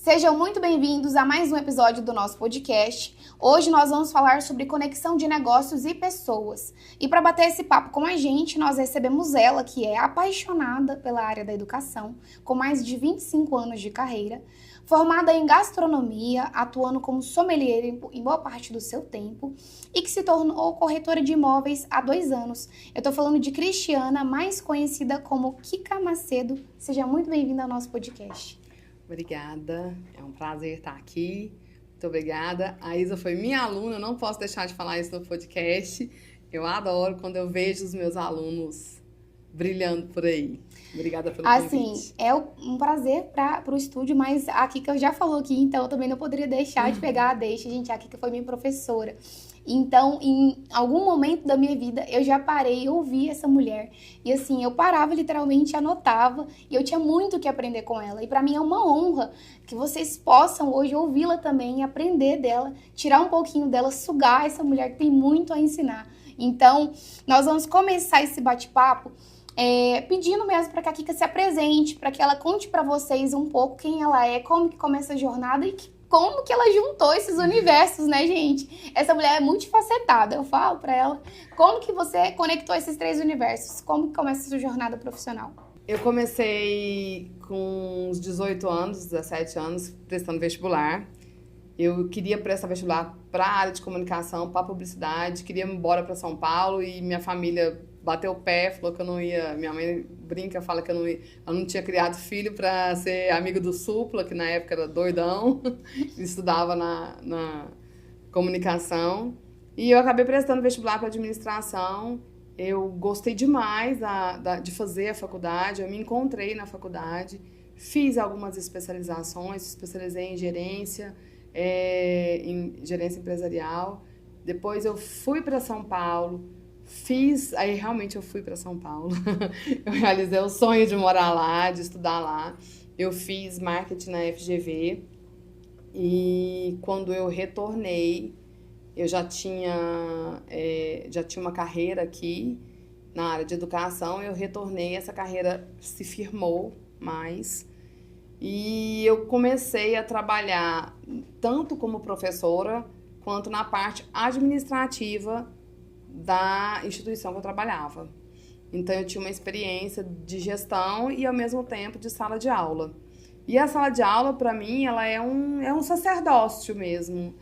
Sejam muito bem-vindos a mais um episódio do nosso podcast. Hoje nós vamos falar sobre conexão de negócios e pessoas. E para bater esse papo com a gente, nós recebemos ela, que é apaixonada pela área da educação, com mais de 25 anos de carreira, formada em gastronomia, atuando como sommelier em boa parte do seu tempo e que se tornou corretora de imóveis há 2 anos. Eu estou falando de Cristiana, mais conhecida como Kika Macedo. Seja muito bem-vinda ao nosso podcast. Obrigada, é um prazer estar aqui. Muito obrigada. A Isa foi minha aluna, eu não posso deixar de falar isso no podcast. Eu adoro quando eu vejo os meus alunos brilhando por aí. Obrigada pelo convite. Assim, é um prazer para o estúdio, mas a Kika já falou aqui, então eu também não poderia deixar de pegar a deixa, gente. A Kika foi minha professora. Então, em algum momento da minha vida, eu já parei e ouvi essa mulher. E assim, eu parava literalmente, anotava, e eu tinha muito que aprender com ela. E para mim é uma honra que vocês possam hoje ouvi-la também, aprender dela, tirar um pouquinho dela, sugar essa mulher que tem muito a ensinar. Então, nós vamos começar esse bate-papo pedindo mesmo para que a Kika se apresente, para que ela conte para vocês um pouco quem ela é, como que começa a jornada e como que ela juntou esses universos, né, gente? Essa mulher é multifacetada, eu falo pra ela. Como que você conectou esses 3 universos? Como que começa a sua jornada profissional? Eu comecei com uns 18 anos, 17 anos, prestando vestibular. Eu queria prestar vestibular para a área de comunicação, para publicidade, queria ir embora para São Paulo e minha família bateu o pé, falou que eu não ia. Minha mãe brinca, fala que eu não tinha criado filho para ser amigo do Supla, que na época era doidão, estudava na comunicação. E eu acabei prestando vestibular para administração. Eu gostei demais de fazer a faculdade, eu me encontrei na faculdade, fiz algumas especializações, especializei em gerência empresarial. Depois eu fui para São Paulo. Aí realmente eu fui para São Paulo. Eu realizei o sonho de morar lá, de estudar lá. Eu fiz marketing na FGV e quando eu retornei, eu já tinha uma carreira aqui na área de educação. Eu retornei, essa carreira se firmou mais e eu comecei a trabalhar tanto como professora quanto na parte administrativa da instituição que eu trabalhava. Então, eu tinha uma experiência de gestão e, ao mesmo tempo, de sala de aula. E a sala de aula, para mim, ela é um sacerdócio mesmo.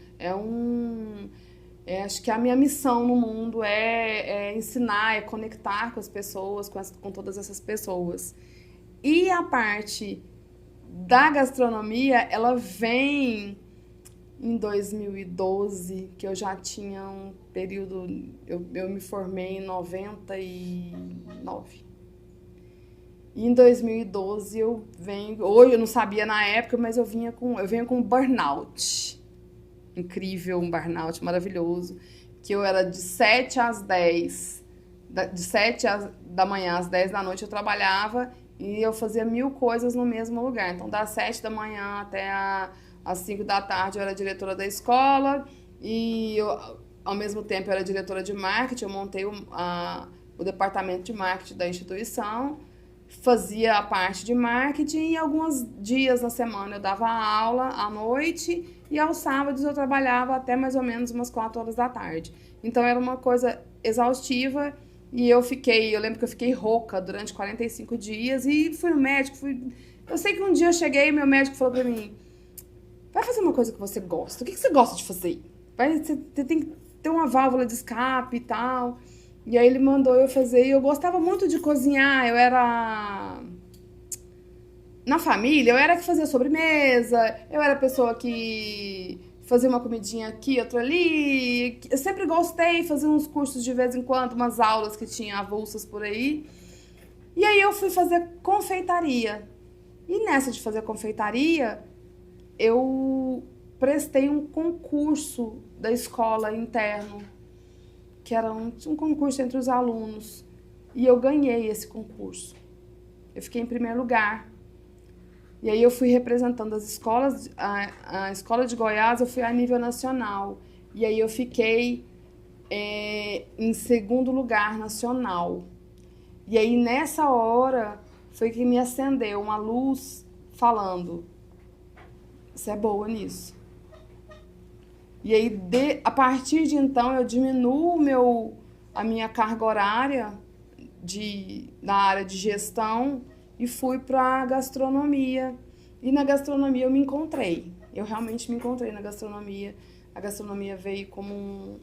Acho que a minha missão no mundo é ensinar, é conectar com as pessoas, com todas essas pessoas. E a parte da gastronomia, ela vem em 2012, que eu já tinha um período, eu me formei em 99. E em 2012 hoje eu não sabia na época, mas eu venho com um burnout. Incrível, um burnout maravilhoso, que eu era de 7 às 10, de 7 da manhã às 10 da noite eu trabalhava e eu fazia 1000 coisas no mesmo lugar. Então, das 7 da manhã até às 5 da tarde eu era diretora da escola e ao mesmo tempo eu era diretora de marketing. Eu montei o departamento de marketing da instituição, fazia a parte de marketing e alguns dias na semana eu dava aula à noite e aos sábados eu trabalhava até mais ou menos umas 4 horas da tarde. Então era uma coisa exaustiva e eu lembro que eu fiquei rouca durante 45 dias e fui no médico. Eu sei que um dia eu cheguei e meu médico falou pra mim: vai fazer uma coisa que você gosta. O que você gosta de fazer? Você tem que ter uma válvula de escape e tal. E aí ele mandou eu fazer. E eu gostava muito de cozinhar. Na família, eu era que fazia sobremesa. Eu era a pessoa que fazia uma comidinha aqui, outra ali. Eu sempre gostei de fazer uns cursos de vez em quando, umas aulas que tinha avulsas por aí. E aí eu fui fazer confeitaria. E nessa de fazer confeitaria, eu prestei um concurso da escola interno, que era um concurso entre os alunos, e eu ganhei esse concurso. Eu fiquei em primeiro lugar. E aí eu fui representando as escolas, a escola de Goiás, eu fui a nível nacional. E aí eu fiquei em segundo lugar nacional. E aí nessa hora foi que me acendeu uma luz falando: você é boa nisso. E aí, a partir de então, eu diminuo a minha carga horária na área de gestão e fui para a gastronomia. E na gastronomia eu me encontrei. Eu realmente me encontrei na gastronomia. A gastronomia veio como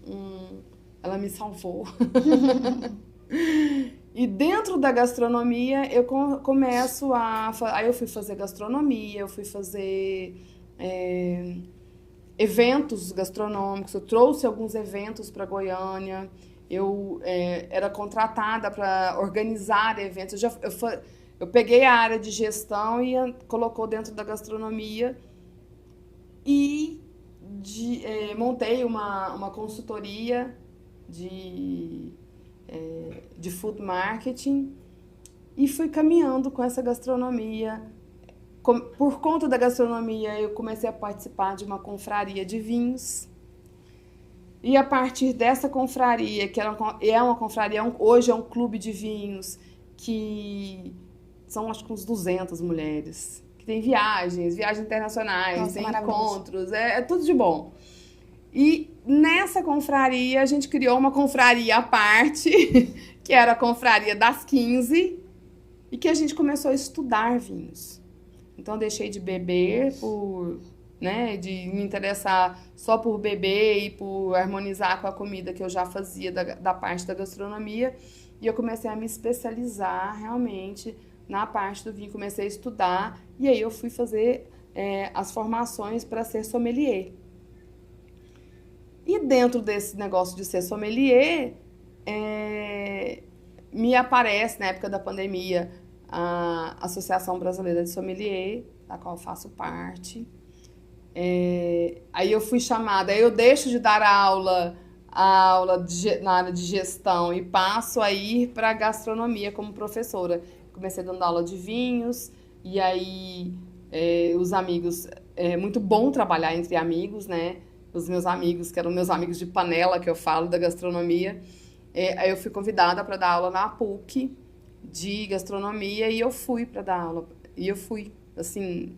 ela me salvou. E dentro da gastronomia eu começo aí eu fui fazer gastronomia, eu fui fazer eventos gastronômicos, eu trouxe alguns eventos para Goiânia, eu era contratada para organizar eventos, eu peguei a área de gestão e colocou dentro da gastronomia e montei uma consultoria de food marketing e fui caminhando com essa gastronomia. Por conta da gastronomia, eu comecei a participar de uma confraria de vinhos. E a partir dessa confraria, que é uma confraria, hoje é um clube de vinhos, que são acho que uns 200 mulheres, que tem viagens internacionais, nossa, tem encontros, é tudo de bom. E nessa confraria, a gente criou uma confraria à parte, que era a confraria das 15, e que a gente começou a estudar vinhos. Então, eu deixei de beber de me interessar só por beber e por harmonizar com a comida que eu já fazia da parte da gastronomia. E eu comecei a me especializar realmente na parte do vinho, comecei a estudar. E aí eu fui fazer as formações para ser sommelier. E dentro desse negócio de ser sommelier, me aparece, na época da pandemia, a Associação Brasileira de Sommelier, da qual eu faço parte. Aí eu fui chamada, aí eu deixo de dar aula na área de gestão e passo a ir para a gastronomia como professora. Comecei dando aula de vinhos, e aí os amigos, é muito bom trabalhar entre amigos, né? Os meus amigos, que eram meus amigos de panela, que eu falo, da gastronomia. Aí eu fui convidada para dar aula na PUC de gastronomia e eu fui para dar aula. E eu fui, assim,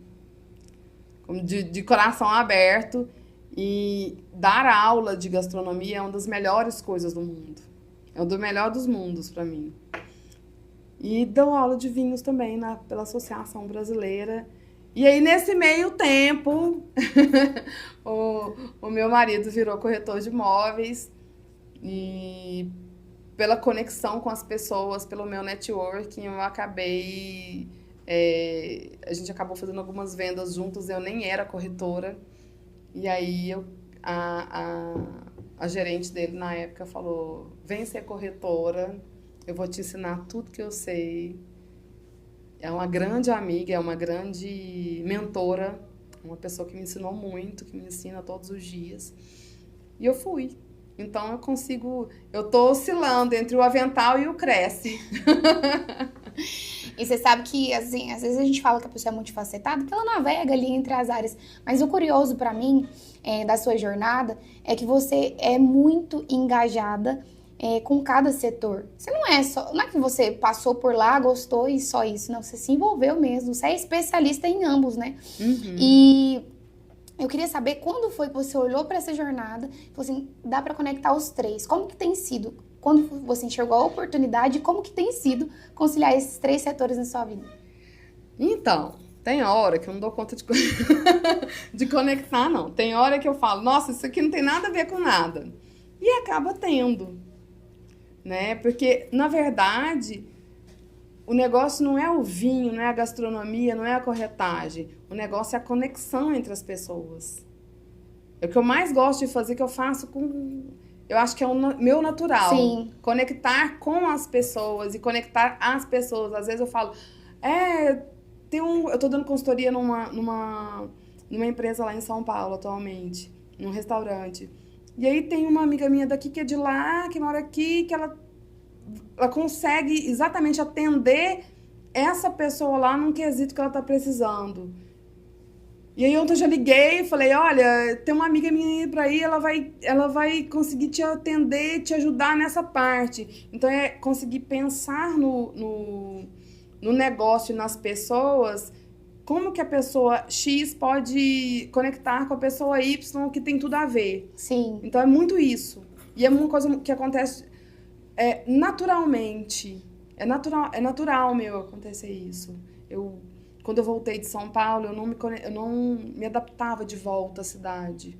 de coração aberto. E dar aula de gastronomia é uma das melhores coisas do mundo. É o do melhor dos mundos para mim. E dou aula de vinhos também pela Associação Brasileira. E aí, nesse meio tempo, o meu marido virou corretor de imóveis e pela conexão com as pessoas, pelo meu networking, eu acabei... a gente acabou fazendo algumas vendas juntos, eu nem era corretora. E aí, a gerente dele, na época, falou, vem ser corretora, eu vou te ensinar tudo que eu sei. É uma grande amiga, é uma grande mentora, uma pessoa que me ensinou muito, que me ensina todos os dias. E eu fui. Então eu tô oscilando entre o avental e o cresce. E você sabe que, assim, às vezes a gente fala que a pessoa é multifacetada, porque ela navega ali entre as áreas. Mas o curioso pra mim, da sua jornada, é que você é muito engajada com cada setor. Você não é que você passou por lá, gostou e só isso, não, você se envolveu mesmo, você é especialista em ambos, né? Uhum. E eu queria saber quando foi que você olhou para essa jornada e falou assim, dá para conectar os três, como que tem sido? Quando você enxergou a oportunidade, como que tem sido conciliar esses três setores na sua vida? Então, tem hora que eu não dou conta de conectar, não. Tem hora que eu falo, nossa, isso aqui não tem nada a ver com nada. E acaba tendo, né? Porque, na verdade, o negócio não é o vinho, não é a gastronomia, não é a corretagem. O negócio é a conexão entre as pessoas. É o que eu mais gosto de fazer, que eu faço com... Eu acho que é o meu natural. Sim. Conectar com as pessoas e conectar as pessoas. Às vezes eu falo, eu tô dando consultoria numa empresa lá em São Paulo atualmente, num restaurante. E aí tem uma amiga minha daqui que é de lá, que mora aqui, que ela consegue exatamente atender essa pessoa lá num quesito que ela tá precisando. E aí ontem eu já liguei e falei, olha, tem uma amiga minha por aí, ela vai conseguir te atender, te ajudar nessa parte. Então é conseguir pensar no negócio e nas pessoas como que a pessoa X pode conectar com a pessoa Y que tem tudo a ver. Sim. Então é muito isso. E é uma coisa que acontece naturalmente. É natural meu acontecer isso. Quando eu voltei de São Paulo, eu não me adaptava de volta à cidade.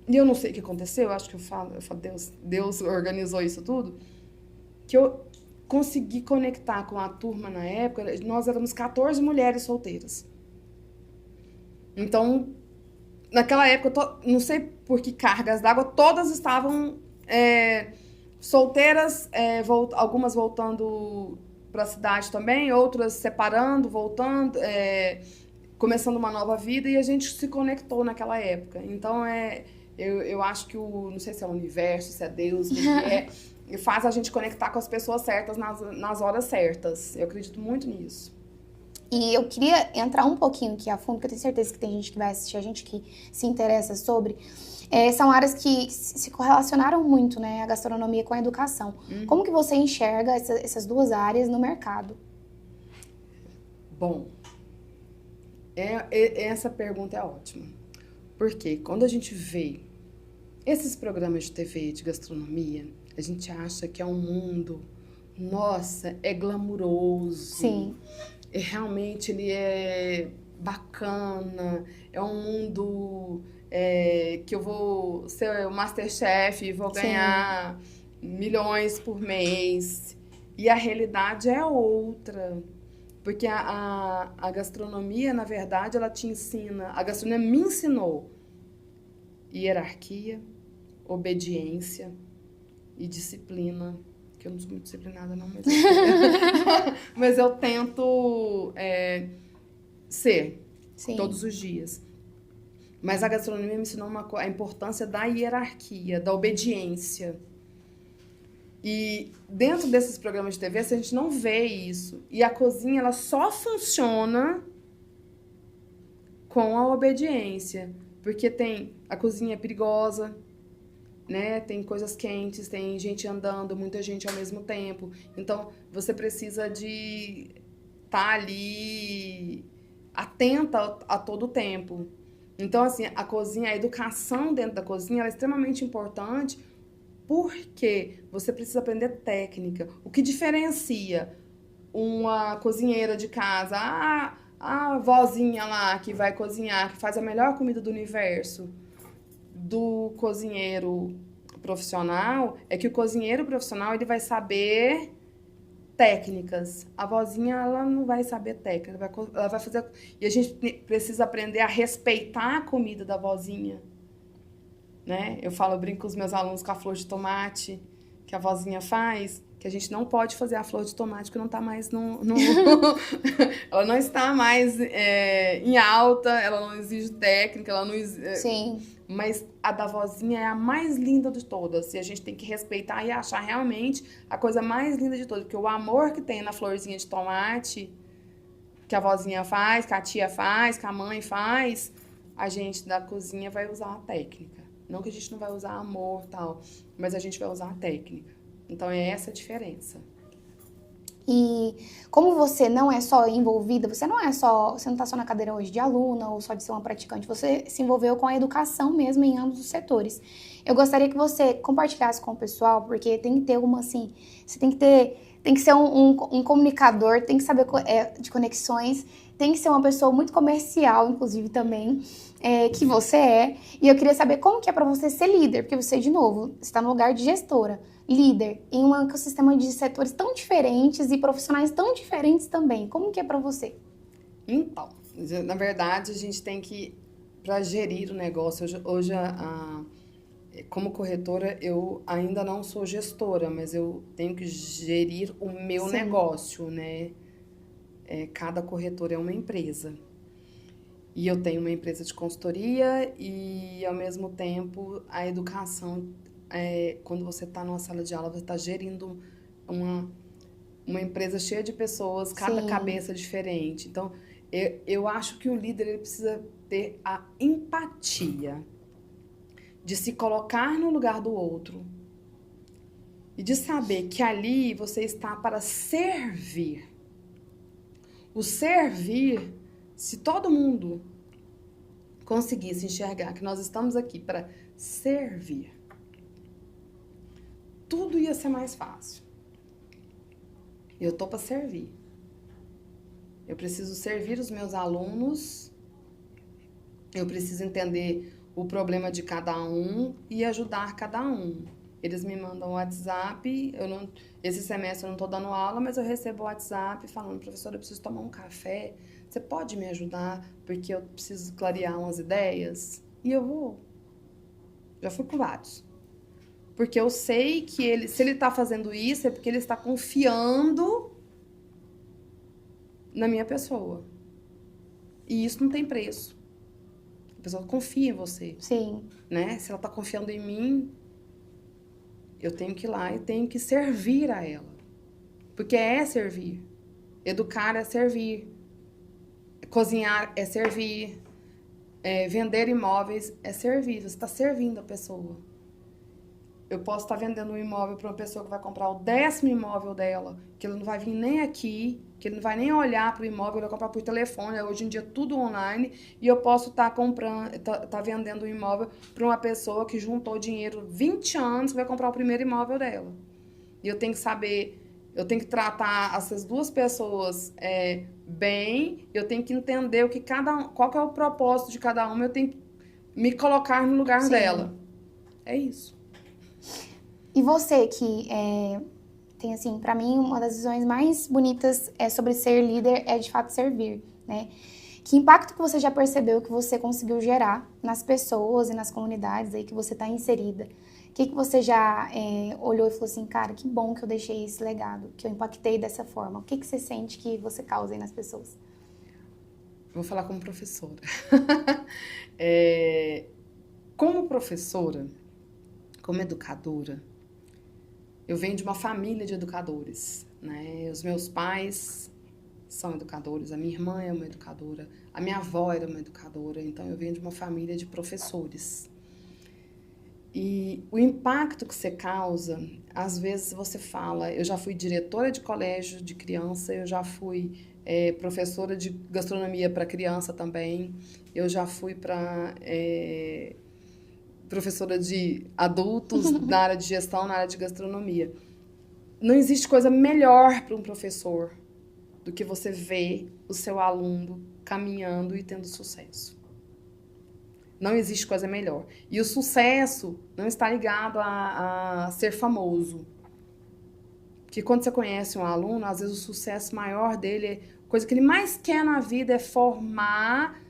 E eu não sei o que aconteceu, eu acho que eu falo Deus organizou isso tudo, que eu consegui conectar com a turma na época. Nós éramos 14 mulheres solteiras. Então, naquela época, não sei por que cargas d'água, todas estavam solteiras, algumas voltando para a cidade também, outras separando, voltando, começando uma nova vida, e a gente se conectou naquela época. Então, eu acho que não sei se é o universo, se é Deus, o que faz a gente conectar com as pessoas certas nas horas certas. Eu acredito muito nisso. E eu queria entrar um pouquinho aqui a fundo, porque eu tenho certeza que tem gente que vai assistir, a gente que se interessa sobre. São áreas que se correlacionaram muito, né? A gastronomia com a educação. Como que você enxerga essas duas áreas no mercado? Bom, essa pergunta é ótima. Porque quando a gente vê esses programas de TV de gastronomia, a gente acha que é um mundo, nossa, é glamuroso. Sim. Realmente ele é bacana, é um mundo que eu vou ser o Masterchef e vou ganhar milhões por mês. E a realidade é outra. Porque a gastronomia, na verdade, ela te ensina, a gastronomia me ensinou hierarquia, obediência e disciplina. Que eu não sou muito disciplinada, não, mas eu tento ser. Sim. Todos os dias. Mas a gastronomia me ensinou a importância da hierarquia, da obediência. E dentro desses programas de TV, a gente não vê isso. E a cozinha, ela só funciona com a obediência. Porque a cozinha é perigosa, né? Tem coisas quentes, tem gente andando, muita gente ao mesmo tempo. Então, você precisa de estar ali atenta a todo tempo. Então, assim, a cozinha, a educação dentro da cozinha, ela é extremamente importante porque você precisa aprender técnica. O que diferencia uma cozinheira de casa, a vozinha lá que vai cozinhar, que faz a melhor comida do universo, do cozinheiro profissional, é que o cozinheiro profissional ele vai saber técnicas. A vozinha, ela não vai saber técnica, ela vai fazer... E a gente precisa aprender a respeitar a comida da vozinha, né? Eu brinco com os meus alunos com a flor de tomate que a vozinha faz, que a gente não pode fazer a flor de tomate porque não está mais ela não está mais em alta, ela não exige técnica, ela não Sim. Mas a da vozinha é a mais linda de todas. E a gente tem que respeitar e achar realmente a coisa mais linda de todas. Porque o amor que tem na florzinha de tomate, que a vozinha faz, que a tia faz, que a mãe faz, a gente da cozinha vai usar a técnica. Não que a gente não vai usar amor e tal, mas a gente vai usar a técnica. Então é essa a diferença. E como você não é só envolvida, você não está só na cadeira hoje de aluna ou só de ser uma praticante, você se envolveu com a educação mesmo em ambos os setores. Eu gostaria que você compartilhasse com o pessoal, porque tem que ter você tem que ser um comunicador, tem que saber de conexões, tem que ser uma pessoa muito comercial, inclusive também, que você é. E eu queria saber como que é para você ser líder, porque você, de novo, está no lugar de gestora. Líder em um ecossistema de setores tão diferentes e profissionais tão diferentes também. Como que é para você? Então, na verdade, a gente tem que, para gerir o negócio, hoje como corretora, eu ainda não sou gestora, mas eu tenho que gerir o meu negócio, né? Cada corretora é uma empresa. E eu tenho uma empresa de consultoria e, ao mesmo tempo, a educação... quando você está numa sala de aula, você está gerindo uma empresa cheia de pessoas, cada cabeça diferente. Então, eu acho que o líder ele precisa ter a empatia de se colocar no lugar do outro e de saber que ali você está para servir. O servir, se todo mundo conseguisse enxergar que nós estamos aqui para servir, tudo ia ser mais fácil. Eu tô para servir. Eu preciso servir os meus alunos, eu preciso entender o problema de cada um e ajudar cada um. Eles me mandam o WhatsApp, esse semestre eu não estou dando aula, mas eu recebo o WhatsApp falando, professora, eu preciso tomar um café, você pode me ajudar porque eu preciso clarear umas ideias? E eu vou. Já fui com vários. Porque eu sei que se ele está fazendo isso é porque ele está confiando na minha pessoa. E isso não tem preço. A pessoa confia em você. Sim. Né? Se ela está confiando em mim, eu tenho que ir lá e tenho que servir a ela. Porque é servir. Educar é servir. Cozinhar é servir. Vender imóveis é servir. Você está servindo a pessoa. Eu posso estar vendendo um imóvel para uma pessoa que vai comprar o 10º imóvel dela, que ele não vai vir nem aqui, que ele não vai nem olhar para o imóvel, ele vai comprar por telefone, hoje em dia tudo online, e eu posso estar vendendo um imóvel para uma pessoa que juntou dinheiro 20 anos, que vai comprar o primeiro imóvel dela. E eu tenho que saber, eu tenho que tratar essas duas pessoas bem, eu tenho que entender qual que é o propósito de cada uma, eu tenho que me colocar no lugar dela. É isso. E você que tem, assim, pra mim, uma das visões mais bonitas sobre ser líder é, de fato, servir, né? Que impacto que você já percebeu que você conseguiu gerar nas pessoas e nas comunidades aí que você tá inserida? O que você já olhou e falou assim, cara, que bom que eu deixei esse legado, que eu impactei dessa forma? O que você sente que você causa aí nas pessoas? Vou falar como professora. Como professora, como educadora, eu venho de uma família de educadores, né? Os meus pais são educadores, a minha irmã é uma educadora, a minha avó era uma educadora, então eu venho de uma família de professores. E o impacto que você causa, às vezes você fala, eu já fui diretora de colégio de criança, eu já fui professora de gastronomia para criança também, eu já fui professora de adultos na área de gestão, na área de gastronomia. Não existe coisa melhor para um professor do que você ver o seu aluno caminhando e tendo sucesso. Não existe coisa melhor. E o sucesso não está ligado a ser famoso. Porque quando você conhece um aluno, às vezes o sucesso maior dele, a coisa que ele mais quer na vida é formar.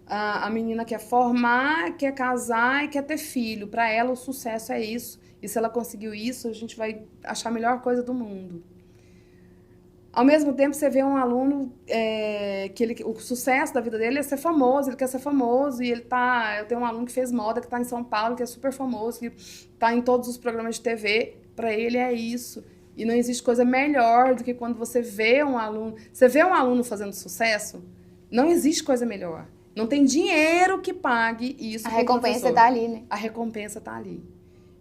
A menina quer formar, quer casar e quer ter filho. Para ela, o sucesso é isso. E se ela conseguiu isso, a gente vai achar a melhor coisa do mundo. Ao mesmo tempo, você vê um aluno o sucesso da vida dele é ser famoso, ele quer ser famoso. E eu tenho um aluno que fez moda, que está em São Paulo, que é super famoso, que está em todos os programas de TV. Para ele é isso. E não existe coisa melhor do que quando você vê um aluno... Você vê um aluno fazendo sucesso, não existe coisa melhor. Não tem dinheiro que pague isso. A recompensa tá ali, né? A recompensa tá ali.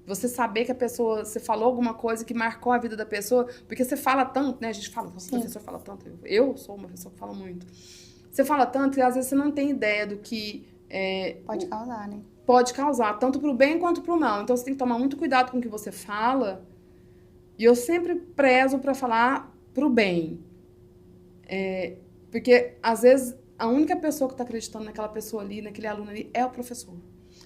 Você saber que a pessoa, você falou alguma coisa que marcou a vida da pessoa, porque você fala tanto, né? A gente fala, nossa, o professor fala tanto. Eu sou uma pessoa que fala muito. Você fala tanto e às vezes você não tem ideia do que... pode causar, né? Pode causar, tanto pro bem quanto pro mal. Então você tem que tomar muito cuidado com o que você fala. E eu sempre prezo para falar pro bem. Porque às vezes... A única pessoa que está acreditando naquela pessoa ali, naquele aluno ali, é o professor.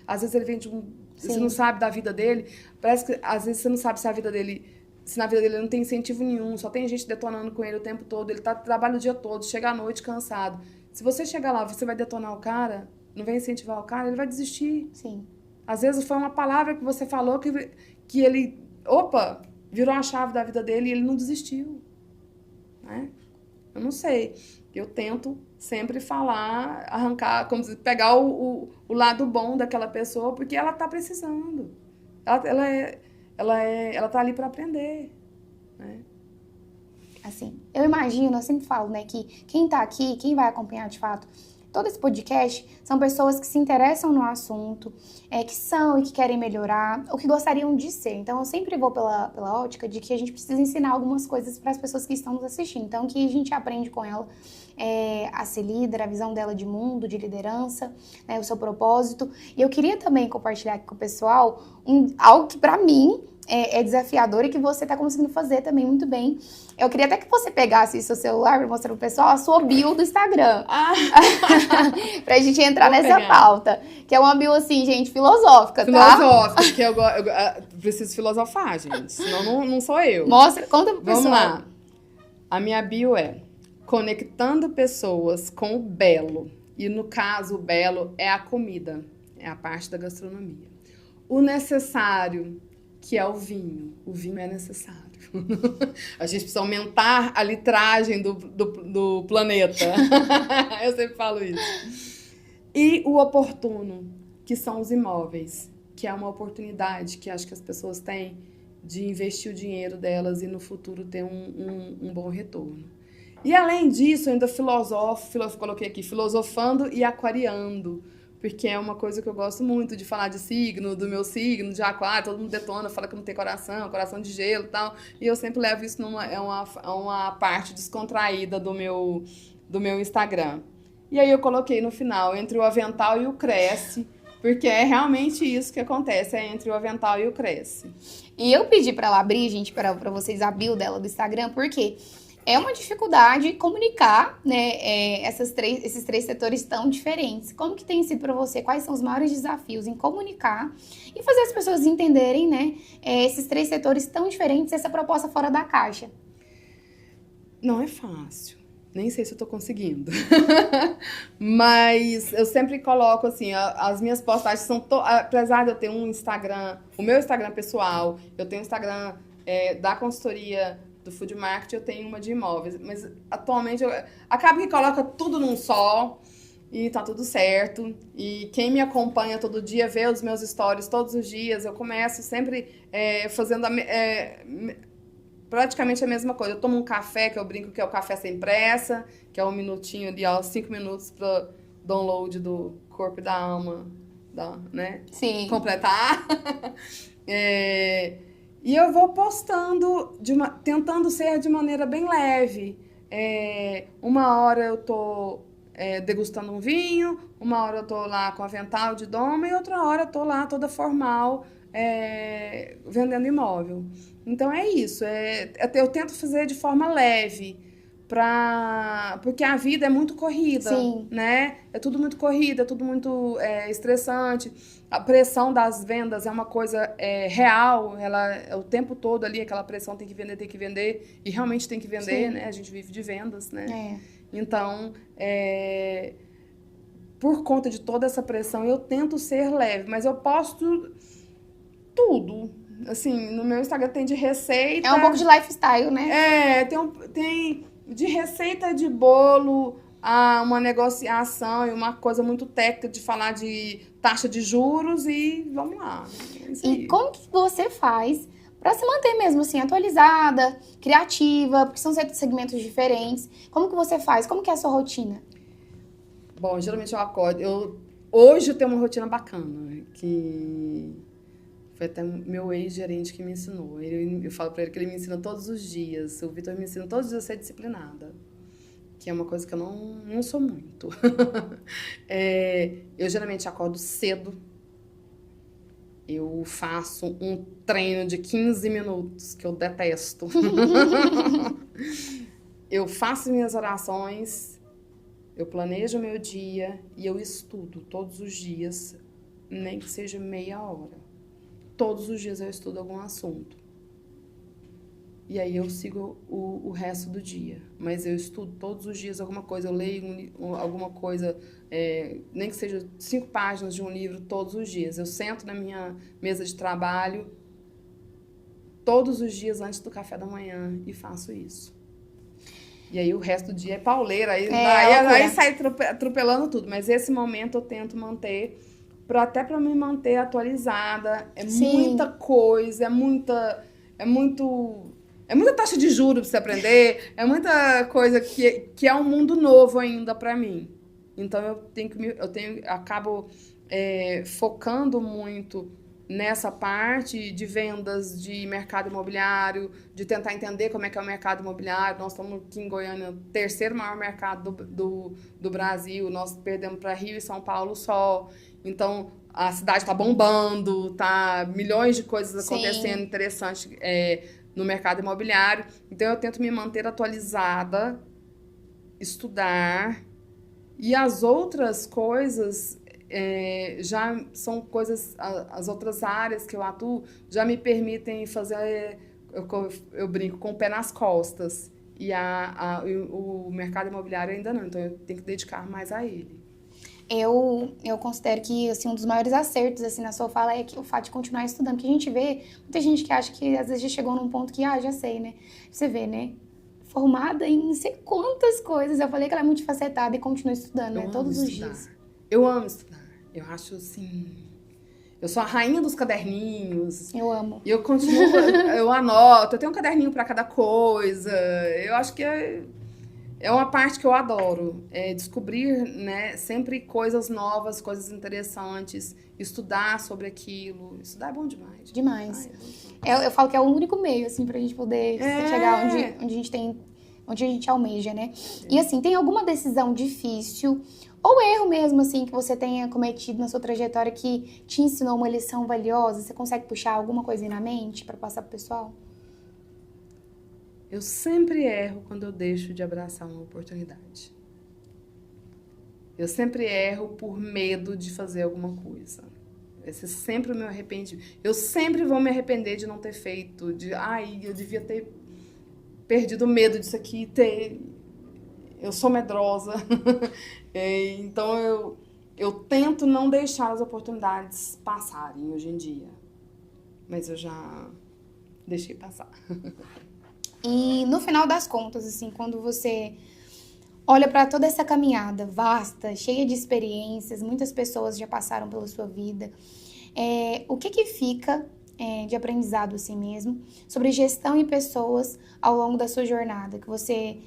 Às vezes ele vem de você não sabe da vida dele, parece que às vezes você não sabe se na vida dele não tem incentivo nenhum, só tem gente detonando com ele o tempo todo, ele trabalha o dia todo, chega à noite cansado. Se você chegar lá, você vai detonar o cara, não vai incentivar o cara, ele vai desistir. Sim. Às vezes foi uma palavra que você falou que ele, virou a chave da vida dele e ele não desistiu. Né? Eu não sei. Eu tento sempre falar, arrancar, como dizer, pegar o lado bom daquela pessoa, porque ela está precisando. Ela tá ali para aprender, né? Assim, eu imagino, eu sempre falo, né, que quem tá aqui, quem vai acompanhar de fato, todo esse podcast são pessoas que se interessam no assunto, que são e que querem melhorar, ou que gostariam de ser. Então, eu sempre vou pela ótica de que a gente precisa ensinar algumas coisas para as pessoas que estão nos assistindo. Então, que a gente aprende com ela a ser líder, a visão dela de mundo, de liderança, né, o seu propósito. E eu queria também compartilhar aqui com o pessoal algo que, para mim, é desafiador e que você está conseguindo fazer também muito bem. Eu queria até que você pegasse seu celular para mostrar pro pessoal a sua bio do Instagram. Pra gente entrar nessa pauta. Que é uma bio, assim, gente, filosófica, tá? Filosófica, porque eu preciso filosofar, gente. Senão não sou eu. Mostra, conta pro pessoal. Vamos lá. A minha bio é conectando pessoas com o belo. E no caso, o belo é a comida. É a parte da gastronomia. O necessário, que é o vinho. O vinho é necessário. A gente precisa aumentar a litragem do planeta. Eu sempre falo isso. E o oportuno, que são os imóveis, que é uma oportunidade que acho que as pessoas têm de investir o dinheiro delas e no futuro ter um bom retorno. E além disso, eu ainda coloquei aqui, filosofando e aquariando. Porque é uma coisa que eu gosto muito de falar de signo, do meu signo, de aquário, todo mundo detona, fala que não tem coração de gelo e tal. E eu sempre levo isso uma parte descontraída do meu Instagram. E aí eu coloquei no final, entre o avental e o cresce, porque é realmente isso que acontece, é entre o avental e o cresce. E eu pedi pra ela abrir, gente, pra vocês a bio dela do Instagram, porque é uma dificuldade comunicar, né, esses três setores tão diferentes. Como que tem sido para você? Quais são os maiores desafios em comunicar e fazer as pessoas entenderem, né, esses três setores tão diferentes, essa proposta fora da caixa? Não é fácil. Nem sei se eu tô conseguindo. Mas eu sempre coloco, assim, as minhas postagens são... Apesar de eu ter um Instagram, o meu Instagram pessoal, eu tenho um Instagram da consultoria do Food Market, eu tenho uma de imóveis, mas atualmente acaba que coloca tudo num só e tá tudo certo. E quem me acompanha todo dia, vê os meus stories todos os dias, eu começo sempre fazendo praticamente a mesma coisa. Eu tomo um café, que eu brinco que é o café sem pressa, que é 1 minutinho ali, 5 minutos para download do corpo e da alma, né? Sim. Completar. E eu vou postando, tentando ser de maneira bem leve. Uma hora eu tô degustando um vinho, uma hora eu tô lá com avental de doma e outra hora eu tô lá toda formal, vendendo imóvel. Então é isso, eu tento fazer de forma leve, porque a vida é muito corrida. Sim. Né? É tudo muito corrida, é tudo muito estressante. A pressão das vendas é uma coisa real, ela é o tempo todo ali, aquela pressão tem que vender, e realmente tem que vender, né? A gente vive de vendas, né? Então, por conta de toda essa pressão, eu tento ser leve, mas eu posto tudo. Assim, no meu Instagram tem de receita... É um pouco de lifestyle, né? Tem de receita de bolo... uma negociação e uma coisa muito técnica de falar de taxa de juros e vamos lá. E como que você faz para se manter mesmo assim, atualizada, criativa, porque são segmentos diferentes. Como que você faz? Como que é a sua rotina? Bom, geralmente eu acordo. Hoje eu tenho uma rotina bacana, que foi até meu ex-gerente que me ensinou. Eu falo para ele que ele me ensina todos os dias. O Vitor me ensina todos os dias a ser disciplinada. Que é uma coisa que eu não sou muito. Eu geralmente acordo cedo. Eu faço um treino de 15 minutos, que eu detesto. Eu faço minhas orações, eu planejo o meu dia e eu estudo todos os dias, nem que seja meia hora. Todos os dias eu estudo algum assunto. E aí eu sigo o resto do dia. Mas eu estudo todos os dias alguma coisa, eu leio alguma coisa, nem que seja 5 páginas de um livro todos os dias. Eu sento na minha mesa de trabalho todos os dias antes do café da manhã e faço isso. E aí o resto do dia é pauleira, aí sai atropelando tudo. Mas esse momento eu tento manter, até para me manter atualizada. Muita coisa, é muita taxa de juros pra você aprender, é muita coisa que é um mundo novo ainda pra mim. Então acabo focando muito nessa parte de vendas de mercado imobiliário, de tentar entender como é que é o mercado imobiliário. Nós estamos aqui em Goiânia, o terceiro maior mercado do Brasil, nós perdemos para Rio e São Paulo só. Então, a cidade está bombando, tá milhões de coisas acontecendo interessantes no mercado imobiliário. Então, eu tento me manter atualizada, estudar, e as outras coisas já são coisas, as outras áreas que eu atuo já me permitem fazer, eu brinco, com o pé nas costas. E o mercado imobiliário ainda não, então eu tenho que dedicar mais a ele. Eu considero que assim, um dos maiores acertos assim, na sua fala é que o fato de continuar estudando. Porque a gente vê muita gente que acha que às vezes já chegou num ponto que, já sei, né? Você vê, né? Formada em não sei quantas coisas. Eu falei que ela é multifacetada e continua estudando, né? Todos os dias. Eu amo estudar. Eu acho assim. Eu sou a rainha dos caderninhos. Eu amo. E eu continuo, eu anoto, eu tenho um caderninho para cada coisa. Eu acho que é uma parte que eu adoro. Descobrir, né, sempre coisas novas, coisas interessantes, estudar sobre aquilo. Estudar é bom demais. Demais. Eu falo que é o único meio, assim, pra gente poder chegar onde a gente almeja, né? E assim, tem alguma decisão difícil ou erro mesmo, assim, que você tenha cometido na sua trajetória que te ensinou uma lição valiosa? Você consegue puxar alguma coisinha na mente pra passar pro pessoal? Eu sempre erro quando eu deixo de abraçar uma oportunidade. Eu sempre erro por medo de fazer alguma coisa. Esse é sempre o meu arrependimento. Eu sempre vou me arrepender de não ter feito, eu devia ter perdido o medo disso aqui, eu sou medrosa. Então eu tento não deixar as oportunidades passarem hoje em dia. Mas eu já deixei passar. E no final das contas, assim, quando você olha para toda essa caminhada vasta, cheia de experiências, muitas pessoas já passaram pela sua vida, o que fica de aprendizado assim mesmo sobre gestão e pessoas ao longo da sua jornada, que você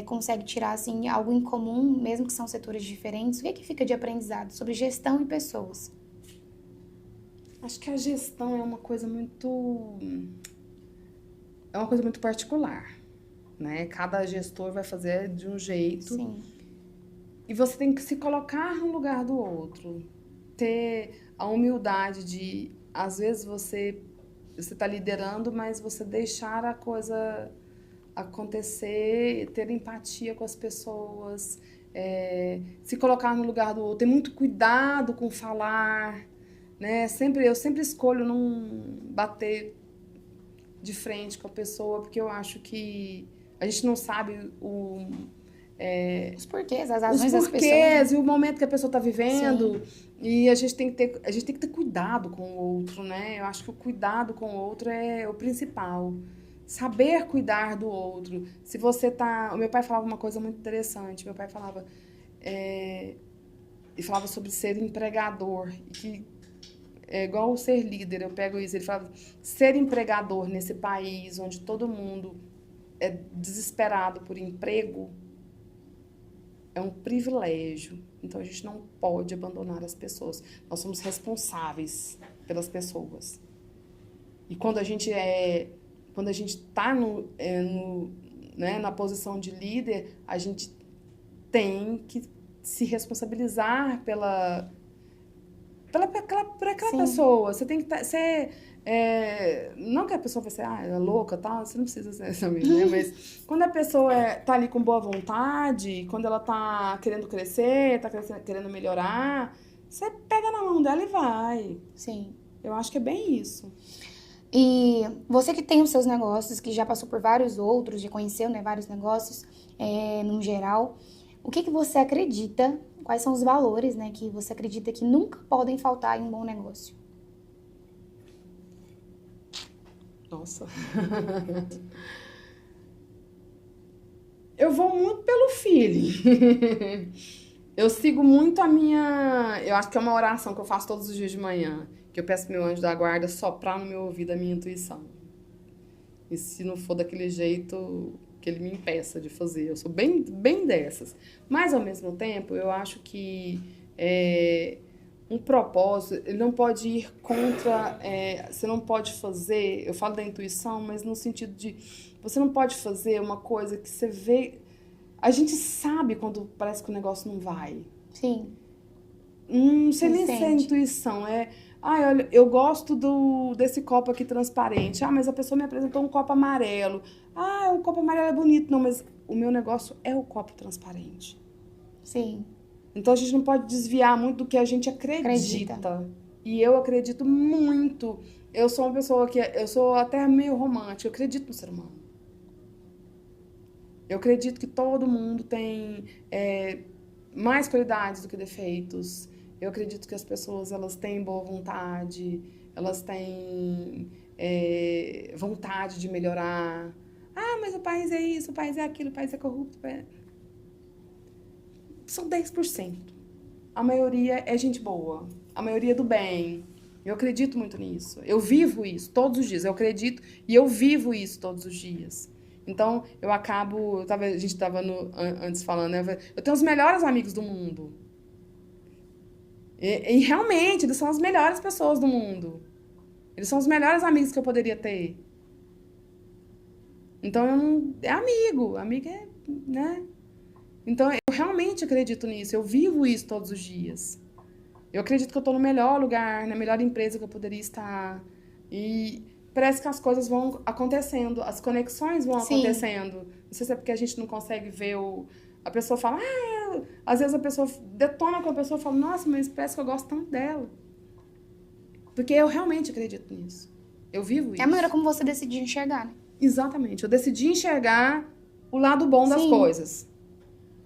consegue tirar assim algo em comum, mesmo que são setores diferentes? O que fica de aprendizado sobre gestão e pessoas? Acho que a gestão é uma coisa muito particular, né? Cada gestor vai fazer de um jeito. Sim. E você tem que se colocar no lugar do outro, ter a humildade de, às vezes, você está liderando, mas você deixar a coisa acontecer, ter empatia com as pessoas, se colocar no lugar do outro, ter muito cuidado com falar, né? Eu sempre escolho não bater de frente com a pessoa, porque eu acho que a gente não sabe os porquês, as razões das pessoas, né? E o momento que a pessoa está vivendo. Sim. E a gente tem que ter cuidado com o outro, né? Eu acho que o cuidado com o outro é o principal. Saber cuidar do outro. Se você tá... O meu pai falava uma coisa muito interessante. Meu pai falava... Ele falava sobre ser empregador. E que é igual ser líder, eu pego isso. Ele falava, ser empregador nesse país onde todo mundo é desesperado por emprego é um privilégio. Então, a gente não pode abandonar as pessoas. Nós somos responsáveis pelas pessoas. E quando a gente está na posição de líder, a gente tem que se responsabilizar por aquela pessoa. Você tem que ser... não que a pessoa vai ser ela é louca, tal, você não precisa ser essa mesmo, né? Mas quando a pessoa tá ali com boa vontade, quando ela tá querendo crescer, querendo melhorar, você pega na mão dela e vai. Sim. Eu acho que é bem isso. E você que tem os seus negócios, que já passou por vários outros, já conheceu, né, vários negócios, no geral, o que você acredita, quais são os valores, né, que você acredita que nunca podem faltar em um bom negócio? Nossa. Eu vou muito pelo feeling. Eu sigo muito eu acho que é uma oração que eu faço todos os dias de manhã, que eu peço pro meu anjo da guarda soprar no meu ouvido a minha intuição. E se não for daquele jeito, que ele me impeça de fazer. Eu sou bem, bem dessas. Mas, ao mesmo tempo, eu acho que um propósito, ele não pode ir contra... você não pode fazer... Eu falo da intuição, mas no sentido de... Você não pode fazer uma coisa que você vê... A gente sabe quando parece que o negócio não vai. Sim. Não sei nem se é intuição. Olha, eu gosto desse copo aqui transparente. Mas a pessoa me apresentou um copo amarelo. O copo amarelo é bonito. Não, mas o meu negócio é o copo transparente. Sim. Então a gente não pode desviar muito do que a gente acredita. E eu acredito muito. Eu sou uma pessoa eu sou até meio romântica. Eu acredito no ser humano. Eu acredito que todo mundo tem mais qualidades do que defeitos. Eu acredito que as pessoas, elas têm boa vontade, elas têm vontade de melhorar. Mas o país é isso, o país é aquilo, o país é corrupto. São 10%. A maioria é gente boa, a maioria é do bem. Eu acredito muito nisso. Eu vivo isso todos os dias. Eu acredito e eu vivo isso todos os dias. Então, a gente estava antes falando, né? Eu tenho os melhores amigos do mundo. E realmente, eles são as melhores pessoas do mundo. Eles são os melhores amigos que eu poderia ter. Então, é amigo é, né? Então, eu realmente acredito nisso. Eu vivo isso todos os dias. Eu acredito que eu estou no melhor lugar, na melhor empresa que eu poderia estar. E parece que as coisas vão acontecendo, as conexões vão acontecendo. Não sei se é porque a gente não consegue ver a pessoa fala, às vezes a pessoa detona com a pessoa e fala, nossa, mas parece que eu gosto tanto dela. Porque eu realmente acredito nisso. Eu vivo isso. É a maneira como você decidiu enxergar, né? Exatamente. Eu decidi enxergar o lado bom das coisas.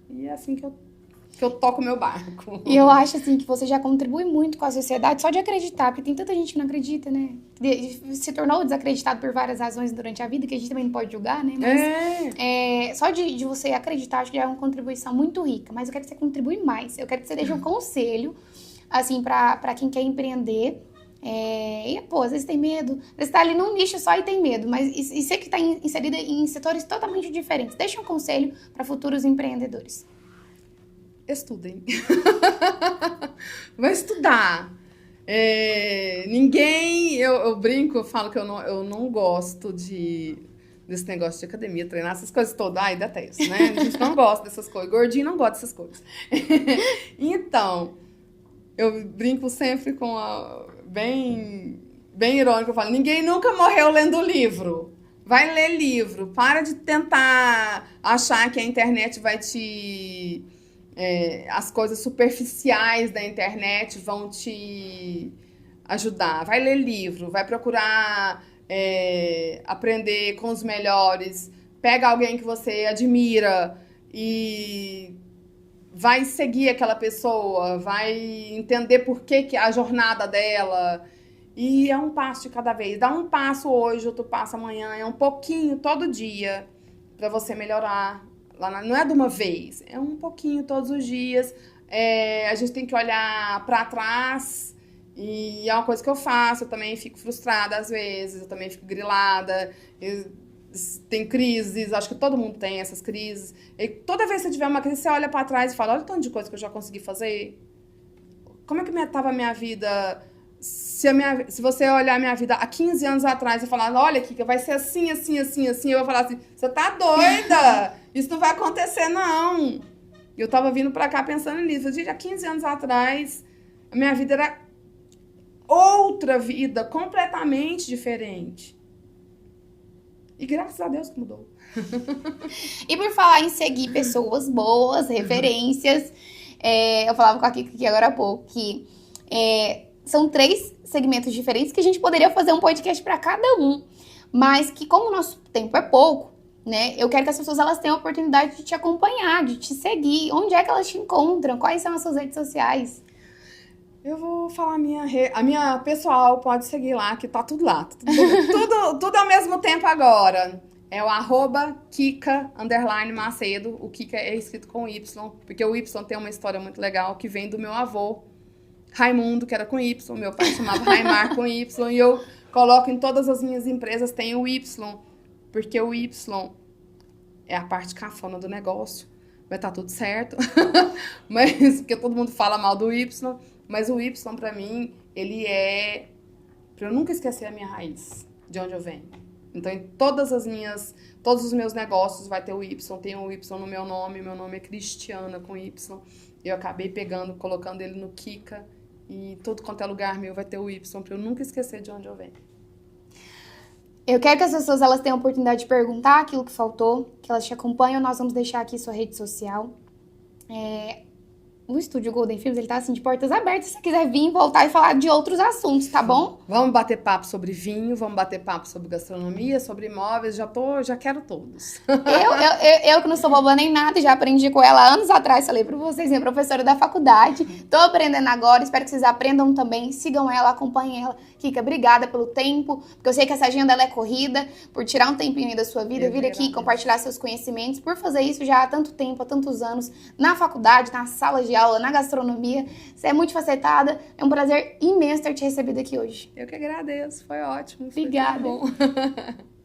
E é assim que eu toco o meu barco. E eu acho, assim, que você já contribui muito com a sociedade só de acreditar, porque tem tanta gente que não acredita, né? Se tornou desacreditado por várias razões durante a vida, que a gente também não pode julgar, né? Mas só de você acreditar, acho que já é uma contribuição muito rica. Mas eu quero que você contribui mais. Eu quero que você deixe um conselho, assim, pra quem quer empreender. Às vezes tem medo. Você está ali num nicho só e tem medo. Mas e você que está inserida em setores totalmente diferentes. Deixa um conselho para futuros empreendedores. Estudem. Vai estudar. Eu brinco, eu falo que eu não gosto desse negócio de academia, treinar essas coisas todas. Ai, detesto, né? A gente não gosta dessas coisas. Gordinho não gosta dessas coisas. Então, eu brinco sempre com bem irônico, eu falo, ninguém nunca morreu lendo livro. Vai ler livro. Para de tentar achar que a internet vai te... as coisas superficiais da internet vão te ajudar. Vai ler livro, vai procurar aprender com os melhores. Pega alguém que você admira e vai seguir aquela pessoa, vai entender por que a jornada dela. E é um passo de cada vez. Dá um passo hoje, outro passo amanhã. É um pouquinho todo dia para você melhorar. Não é de uma vez, é um pouquinho todos os dias. A gente tem que olhar para trás e é uma coisa que eu faço. Eu também fico frustrada às vezes, eu também fico grilada. Tem crises, acho que todo mundo tem essas crises. E toda vez que você tiver uma crise, você olha para trás e fala, olha o tanto de coisa que eu já consegui fazer. Como é que estava a minha vida... Se você olhar a minha vida há 15 anos atrás e falar, olha, Kika, vai ser assim, assim, assim, assim, eu vou falar assim, você tá doida? Isso não vai acontecer, não. Eu tava vindo pra cá pensando nisso. Gente, há 15 anos atrás, a minha vida era outra vida, completamente diferente. E graças a Deus que mudou. E por falar em seguir pessoas boas, referências, eu falava com a Kika aqui agora há pouco, que... são 3 segmentos diferentes que a gente poderia fazer um podcast para cada um. Mas que como o nosso tempo é pouco, né? Eu quero que as pessoas elas tenham a oportunidade de te acompanhar, de te seguir. Onde é que elas te encontram? Quais são as suas redes sociais? Eu vou falar a minha pessoal, pode seguir lá, que tá tudo lá. Tudo ao mesmo tempo agora. É o @Kika_Macedo. O Kika é escrito com Y, porque o Y tem uma história muito legal que vem do meu avô, Raimundo, que era com Y, meu pai chamava Raimar com Y, e eu coloco em todas as minhas empresas, tem o Y, porque o Y é a parte cafona do negócio. Vai tá tudo certo. Mas, porque todo mundo fala mal do Y. Mas o Y, pra mim, ele é... Pra eu nunca esquecer a minha raiz, de onde eu venho. Então, em todos os meus negócios vai ter o Y. Tem o Y no meu nome é Cristiana com Y. Eu acabei colocando ele no Kika. E todo quanto é lugar meu vai ter o Y, pra eu nunca esquecer de onde eu venho. Eu quero que as pessoas elas tenham a oportunidade de perguntar aquilo que faltou, que elas te acompanham. Nós vamos deixar aqui sua rede social. O estúdio Golden Films, ele tá assim de portas abertas, se você quiser vir, voltar e falar de outros assuntos, tá bom? Vamos bater papo sobre vinho, vamos bater papo sobre gastronomia, sobre imóveis, já quero todos. Eu que não sou boba nem nada, já aprendi com ela anos atrás, falei pra vocês, minha professora da faculdade. Tô aprendendo agora, espero que vocês aprendam também, sigam ela, acompanhem ela. Kika, obrigada pelo tempo, porque eu sei que essa agenda ela é corrida, por tirar um tempinho aí da sua vida, vir aqui compartilhar seus conhecimentos, por fazer isso já há tanto tempo, há tantos anos, na faculdade, na sala de aula, na gastronomia. Você é muito facetada, é um prazer imenso ter te recebido aqui hoje. Eu que agradeço, foi ótimo. Obrigada. Foi muito bom.